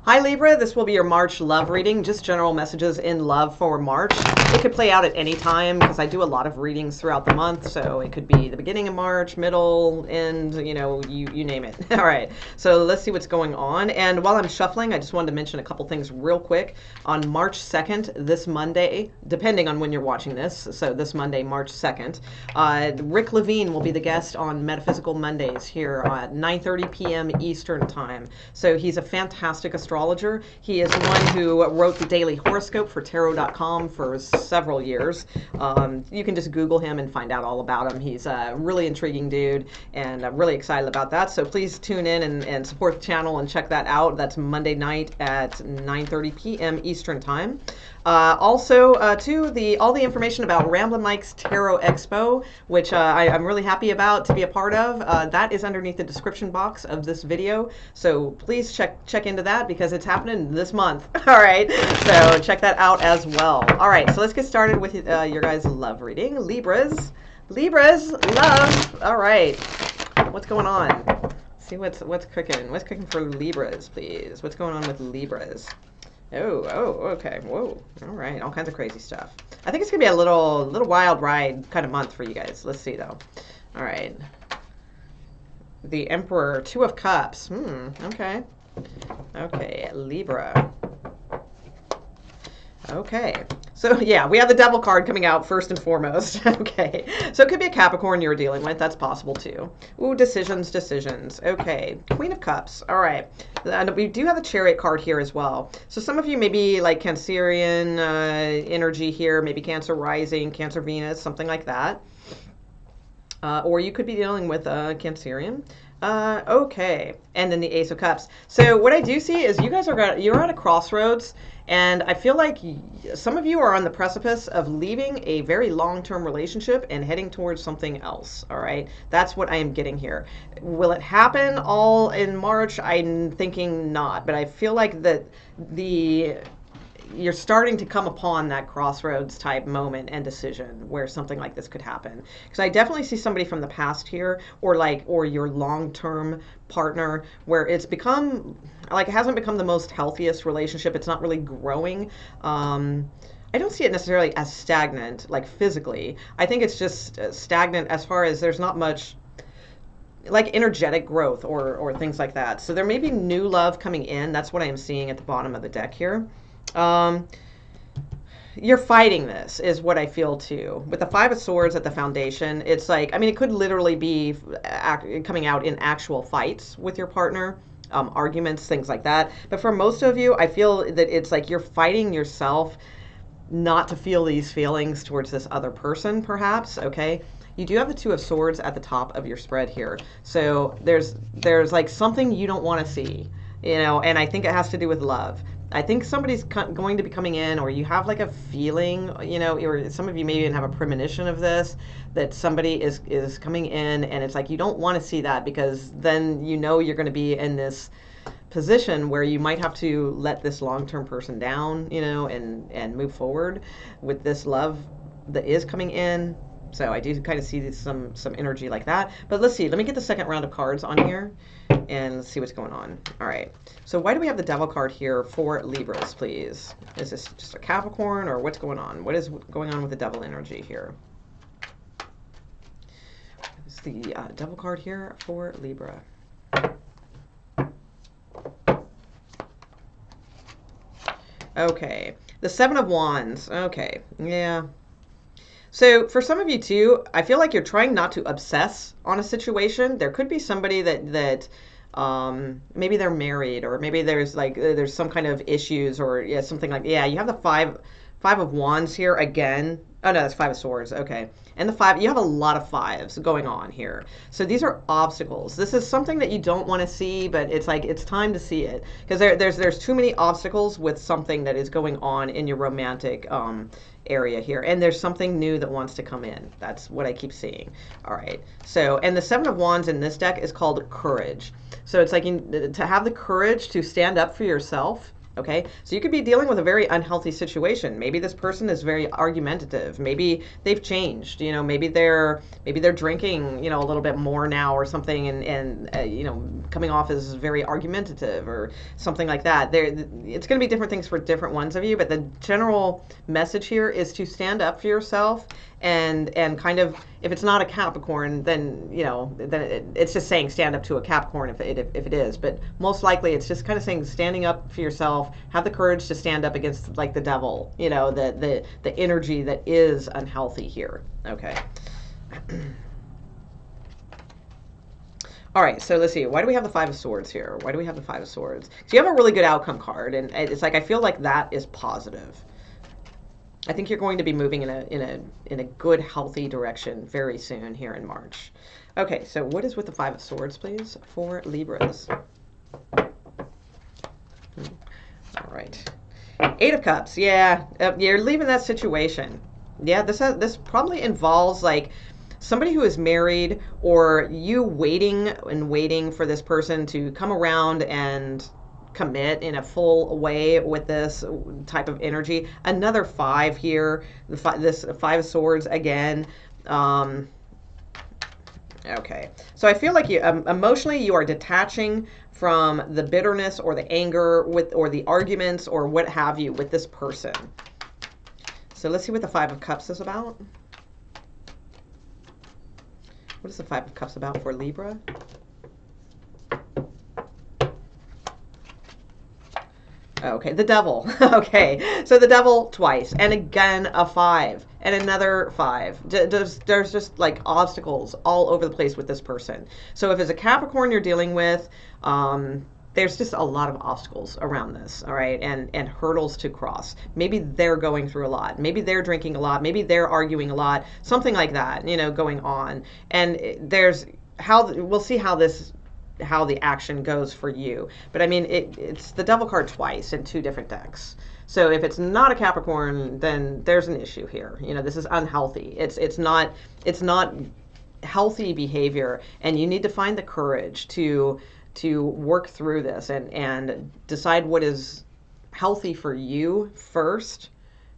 Hi Libra, this will be your March love reading, just general messages in love for March. It could play out at any time because I do a lot of readings throughout the month, so it could be the beginning of March, middle, end, you know, you name it. All right, so let's see what's going on. And while I'm shuffling, I just wanted to mention a couple things real quick. On March 2nd, this Monday, depending on when you're watching this, so this Monday, March 2nd, Rick Levine will be the guest on Metaphysical Mondays here at 9:30 p.m. Eastern Time. So he's a fantastic astrologer. He is the one who wrote the daily horoscope for tarot.com for several years. You can just Google him and find out all about him. He's a really intriguing dude, and I'm really excited about that. So please tune in and support the channel and check that out. That's Monday night at 9:30 p.m. Eastern Time. Also, all the information about Ramblin Mike's Tarot Expo, which I'm really happy about to be a part of, that is underneath the description box of this video. So please check into that because it's happening this month. All right, so check that out as well. All right, so let's get started with your guys' love reading. Libras, love. All right, what's going on? Let's see what's cooking. What's cooking for Libras, please? What's going on with Libras? Oh, okay. Whoa. All right. All kinds of crazy stuff. I think it's going to be a little wild ride kind of month for you guys. Let's see, though. All right. The Emperor, Two of Cups. Okay. Okay, Libra. Okay. So, yeah, we have the Devil card coming out first and foremost. Okay. So it could be a Capricorn you're dealing with. That's possible, too. Ooh, decisions. Okay. Queen of Cups. All right. And we do have the Chariot card here as well. So some of you may be like Cancerian energy here, maybe Cancer rising, Cancer Venus, something like that. Or you could be dealing with Cancerian. Okay. And then the Ace of Cups. So what I do see is you guys you're at a crossroads, and I feel like some of you are on the precipice of leaving a very long-term relationship and heading towards something else, all right? That's what I am getting here. Will it happen all in March? I'm thinking not, but I feel like that you're starting to come upon that crossroads type moment and decision where something like this could happen. Because I definitely see somebody from the past here, or your long-term partner, where it's become like it hasn't become the most healthiest relationship. It's not really growing. I don't see it necessarily as stagnant, like physically. I think it's just stagnant as far as there's not much like energetic growth or things like that. So there may be new love coming in. That's what I am seeing at the bottom of the deck here. You're fighting this is what I feel too. With the Five of Swords at the foundation, it's like, I mean, it could literally be coming out in actual fights with your partner, arguments, things like that. But for most of you, I feel that it's like you're fighting yourself not to feel these feelings towards this other person, perhaps, okay? You do have the Two of Swords at the top of your spread here. So there's like something you don't want to see, you know, and I think it has to do with love. I think somebody's going to be coming in, or you have like a feeling, you know, or some of you may even have a premonition of this, that somebody is coming in, and it's like you don't want to see that because then you know you're going to be in this position where you might have to let this long-term person down, you know, and move forward with this love that is coming in. So I do kind of see some energy like that. But let's see. Let me get the second round of cards on here, and let's see what's going on. All right. So why do we have the Devil card here for Libras, please? Is this just a Capricorn, or what's going on? What is going on with the Devil energy here? Is the Devil card here for Libra? Okay. The Seven of Wands. Okay. Yeah. So for some of you too, I feel like you're trying not to obsess on a situation. There could be somebody that maybe they're married, or maybe there's some kind of issues, or yeah, something like, yeah, you have the five of Wands here again. Oh no, that's Five of Swords. Okay. And the five, you have a lot of fives going on here. So these are obstacles. This is something that you don't want to see, but it's like it's time to see it, because there's too many obstacles with something that is going on in your romantic area here, and there's something new that wants to come in. That's what I keep seeing. All right. So, and the Seven of Wands in this deck is called courage. So it's like to have the courage to stand up for yourself. Okay, so you could be dealing with a very unhealthy situation. Maybe this person is very argumentative. Maybe they've changed. You know, maybe they're drinking, you know, a little bit more now or something, and you know, coming off as very argumentative or something like that. It's going to be different things for different ones of you, but the general message here is to stand up for yourself and kind of, if it's not a Capricorn, then, you know, then it's just saying stand up to a Capricorn if it is, but most likely it's just kind of saying standing up for yourself, have the courage to stand up against like the devil, you know, the energy that is unhealthy here. Okay. All right, so let's see. Why do we have the Five of Swords here? Why do we have the Five of Swords? So you have a really good outcome card, and it's like I feel like that is positive. I think you're going to be moving in a good, healthy direction very soon here in March. Okay, so what is with the Five of Swords, please, for Libras? All right. Eight of Cups. Yeah, you're leaving that situation. Yeah, this probably involves like somebody who is married, or you waiting for this person to come around and commit in a full way with this type of energy. Another five here, this Five of Swords again. Okay, so I feel like you emotionally you are detaching from the bitterness or the anger or the arguments or what have you with this person. So let's see what the Five of Cups is about. What is the Five of Cups about for Libra? Okay, the devil. Okay, so the devil twice, and again a five, and another five. There's just like obstacles all over the place with this person. So if it's a Capricorn you're dealing with, there's just a lot of obstacles around this, all right, and hurdles to cross. Maybe they're going through a lot. Maybe they're drinking a lot. Maybe they're arguing a lot. Something like that, you know, going on. And we'll see how the action goes for you. But I mean, it's the devil card twice in two different decks. So if it's not a Capricorn, then there's an issue here. You know, this is unhealthy. It's not healthy behavior, and you need to find the courage to work through this and decide what is healthy for you first,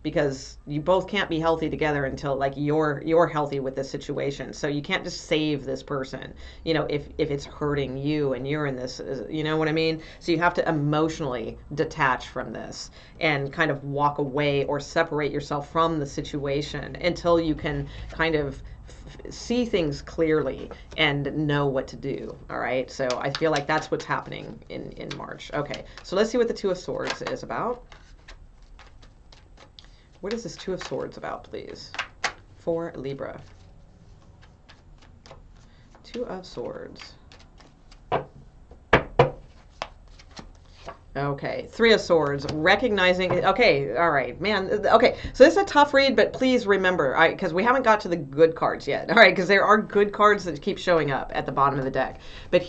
because you both can't be healthy together until like you're healthy with this situation. So you can't just save this person, you know, if it's hurting you and you're in this, you know what I mean? So you have to emotionally detach from this and kind of walk away or separate yourself from the situation until you can kind of see things clearly and know what to do. All right, so I feel like that's what's happening in March. Okay, so let's see what the Two of Swords is about. What is this Two of Swords about, please, for Libra? Two of Swords. Okay, Three of Swords, recognizing, okay, all right, man, okay, so this is a tough read, but please remember, because we haven't got to the good cards yet, all right, because there are good cards that keep showing up at the bottom of the deck, but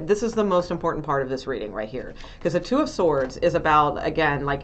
this is the most important part of this reading right here, because the Two of Swords is about, again, like,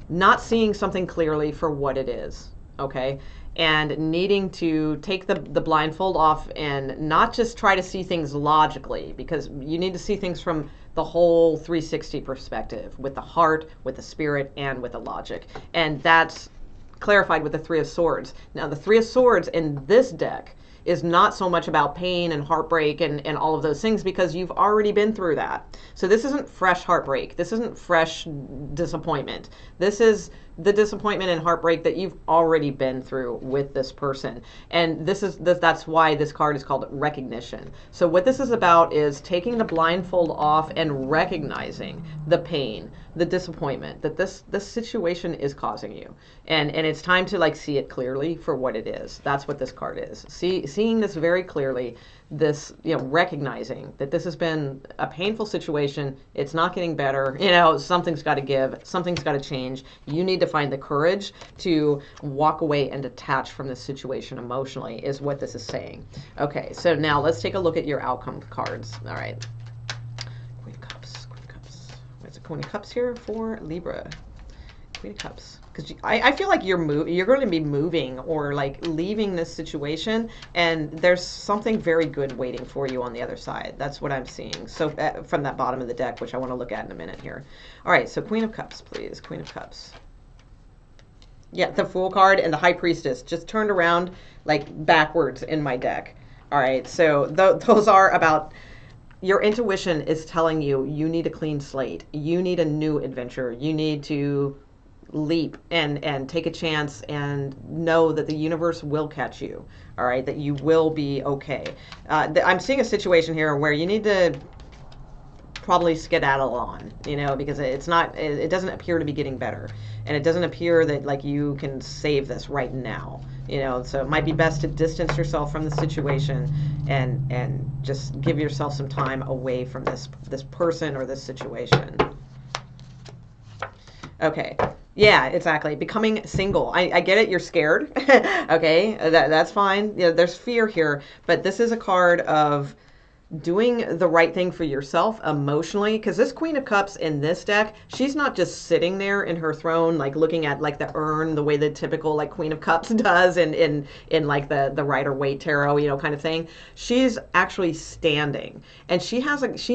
not seeing something clearly for what it is, okay, and needing to take the blindfold off and not just try to see things logically, because you need to see things from the whole 360 perspective, with the heart, with the spirit, and with the logic. And that's clarified with the Three of Swords. Now, the Three of Swords in this deck is not so much about pain and heartbreak and all of those things, because you've already been through that. So this isn't fresh heartbreak. This isn't fresh disappointment. This is the disappointment and heartbreak that you've already been through with this person. And that's why this card is called recognition. So what this is about is taking the blindfold off and recognizing the pain, the disappointment that this situation is causing you. And it's time to like see it clearly for what it is. That's what this card is. Seeing this very clearly, this, you know, recognizing that this has been a painful situation. It's not getting better. You know, something's got to give. Something's got to change. You need to find the courage to walk away and detach from this situation emotionally, is what this is saying. Okay, so now let's take a look at your outcome cards. All right. Queen of Cups, Queen of Cups. Where's the Queen of Cups here for Libra? Queen of Cups. Because I feel like you're going to be moving or like leaving this situation, and there's something very good waiting for you on the other side. That's what I'm seeing. So from that bottom of the deck, which I want to look at in a minute here. All right, so Queen of Cups, please. Queen of Cups. Yeah, the Fool card and the High Priestess just turned around like backwards in my deck. All right, so those are about... Your intuition is telling you you need a clean slate. You need a new adventure. You need to leap and take a chance and know that the universe will catch you. All right, that you will be okay. I'm seeing a situation here where you need to probably skedaddle on, you know, because it doesn't appear to be getting better, and it doesn't appear that like you can save this right now, you know. So it might be best to distance yourself from the situation and just give yourself some time away from this person or this situation. Okay. Yeah, exactly. Becoming single. I get it. You're scared. Okay. That's fine. Yeah, there's fear here, but this is a card of doing the right thing for yourself emotionally, because this Queen of Cups in this deck, she's not just sitting there in her throne like looking at like the urn the way the typical like Queen of Cups does in like the Rider-Waite tarot, you know, kind of thing. She's actually standing, and she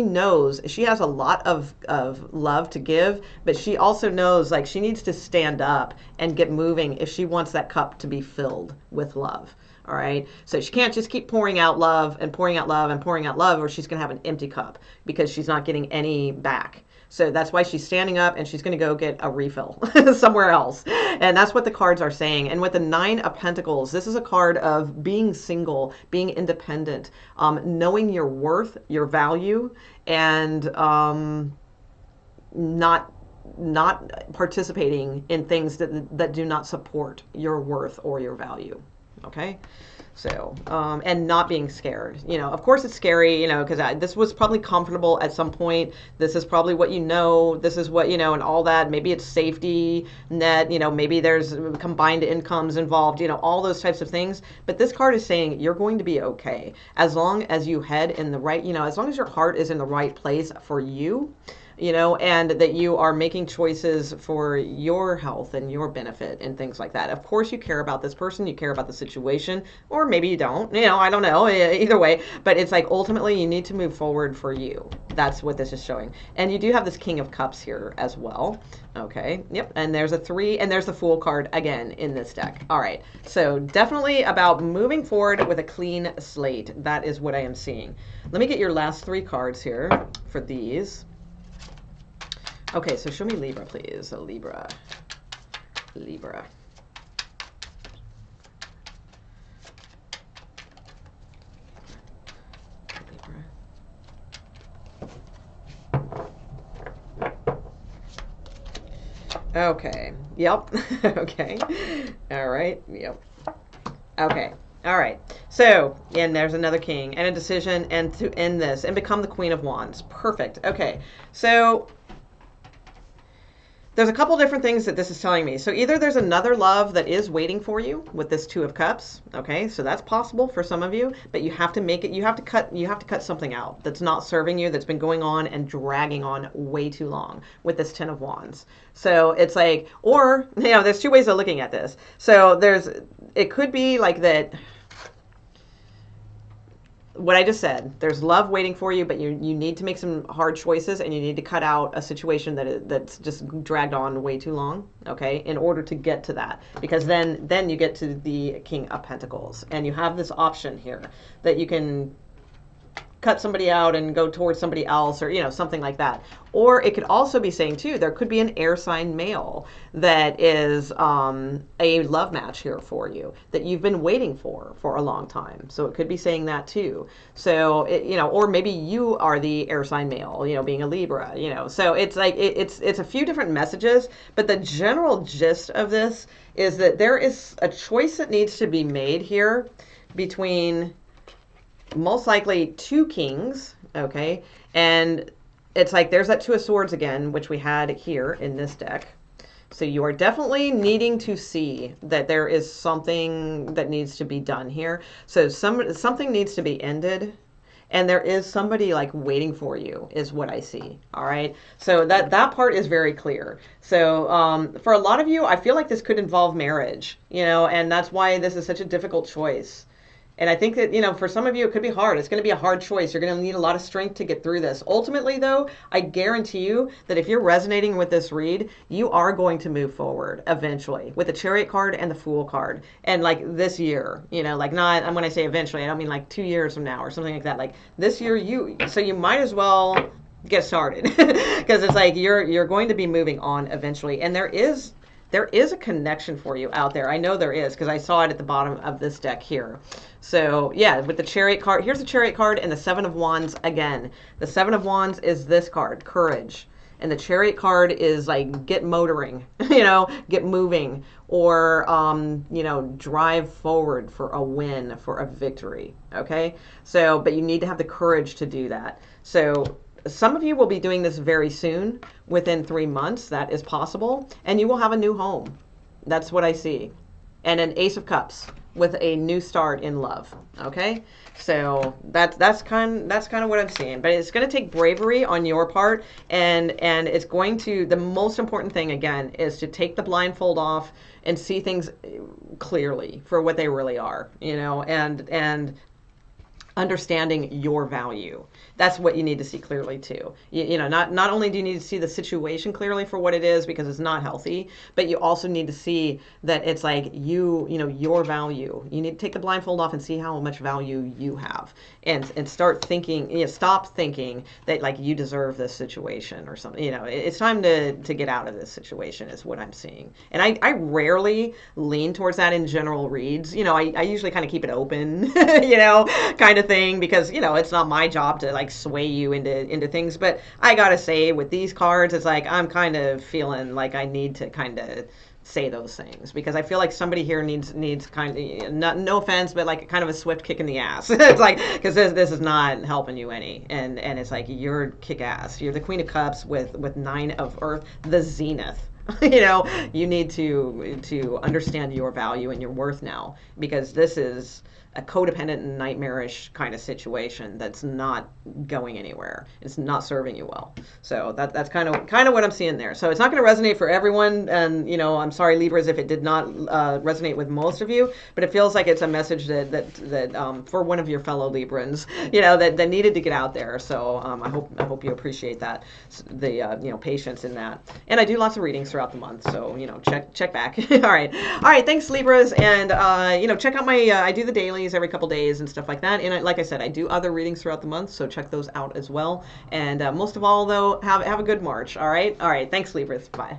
knows she has a lot of love to give, but she also knows like she needs to stand up and get moving if she wants that cup to be filled with love. All right. So she can't just keep pouring out love and pouring out love and pouring out love, or she's going to have an empty cup because she's not getting any back. So that's why she's standing up and she's going to go get a refill somewhere else. And that's what the cards are saying. And with the Nine of Pentacles, this is a card of being single, being independent, knowing your worth, your value, and not participating in things that do not support your worth or your value. Okay. So, and not being scared, you know, of course it's scary, you know, because this was probably comfortable at some point. This is probably what you know, this is what, you know, and all that. Maybe it's safety net, you know, maybe there's combined incomes involved, you know, all those types of things. But this card is saying you're going to be okay as long as you head in the right, you know, as long as your heart is in the right place for you. You know, and that you are making choices for your health and your benefit and things like that. Of course, you care about this person, you care about the situation, or maybe you don't, you know, I don't know, either way. But it's like ultimately you need to move forward for you. That's what this is showing. And you do have this King of Cups here as well. Okay, yep, and there's a 3, and there's the Fool card again in this deck. All right, so definitely about moving forward with a clean slate. That is what I am seeing. Let me get your last 3 cards here for these. Okay, so show me Libra, please. Libra. Libra. Okay. Yep. Okay. All right. Yep. Okay. All right. So, and there's another king and a decision, and to end this and become the Queen of Wands. Perfect. Okay. So there's a couple different things that this is telling me. So either there's another love that is waiting for you with this Two of Cups. Okay, so that's possible for some of you, but you have to make it, you have to cut something out that's not serving you, that's been going on and dragging on way too long with this Ten of Wands. So it's like, or, you know, there's 2 ways of looking at this. So it could be like that, what I just said, there's love waiting for you, but you need to make some hard choices, and you need to cut out a situation that's just dragged on way too long, okay, in order to get to that. Because then you get to the King of Pentacles, and you have this option here that you can cut somebody out and go towards somebody else, or, you know, something like that. Or it could also be saying too, there could be an air sign male that is a love match here for you that you've been waiting for a long time. So it could be saying that too. So you know, or maybe you are the air sign male, you know, being a Libra, you know. So it's like it's a few different messages, but the general gist of this is that there is a choice that needs to be made here between most likely 2 kings, okay? And it's like there's that Two of Swords again, which we had here in this deck. So you are definitely needing to see that there is something that needs to be done here. So something needs to be ended, and there is somebody like waiting for you is what I see. All right. So that part is very clear. So for a lot of you, I feel like this could involve marriage, and that's why this is such a difficult choice. And I think that, for some of you, it could be hard. It's going to be a hard choice. You're going to need a lot of strength to get through this. Ultimately, though, I guarantee you that if you're resonating with this read, you are going to move forward eventually with the Chariot card and the Fool card. And like this year, like not, when I say eventually, I don't mean like 2 years from now or something like that. Like this year, so you might as well get started because it's like you're going to be moving on eventually. And there is a connection for you out there. I know there is because I saw it at the bottom of this deck here. So yeah, with the Chariot card, here's the Chariot card and the Seven of Wands again. The Seven of Wands is this card, courage. And the Chariot card is like get motoring, get moving, or, drive forward for a win, for a victory. Okay. So, but you need to have the courage to do that. So some of you will be doing this very soon, within 3 months. That is possible. And you will have a new home. That's what I see. And an Ace of Cups with a new start in love. Okay. So that's kind of what I'm seeing. But it's going to take bravery on your part. And it's going to, the most important thing again is to take the blindfold off and see things clearly for what they really are, and understanding your value. That's what you need to see clearly too. Not only do you need to see the situation clearly for what it is because it's not healthy, but you also need to see that it's like your value. You need to take the blindfold off and see how much value you have, and start thinking. Stop thinking that like you deserve this situation or something. It's time to get out of this situation is what I'm seeing. And I rarely lean towards that in general reads. I usually kind of keep it open, kind of thing, because it's not my job to like sway you into things. But I gotta say, with these cards, it's like I'm kind of feeling like I need to kind of say those things because I feel like somebody here needs kind of, no offense, but like kind of a swift kick in the ass. It's like, because this is not helping you any, and it's like you're kick ass. You're the Queen of Cups with 9 of Earth, the zenith. You need to understand your value and your worth now, because this is a codependent and nightmarish kind of situation that's not going anywhere. It's not serving you well. So that's kind of what I'm seeing there. So it's not going to resonate for everyone, and I'm sorry, Libras, if it did not resonate with most of you, but it feels like it's a message that for one of your fellow Librans, that needed to get out there. So I hope you appreciate that, the patience in that. And I do lots of readings throughout the month, so check back. All right, thanks, Libras, and check out my I do the dailies every couple days and stuff like that. And like I said, I do other readings throughout the month, so check those out as well. And most of all, though, have a good March. All right. Thanks, Libras. Bye.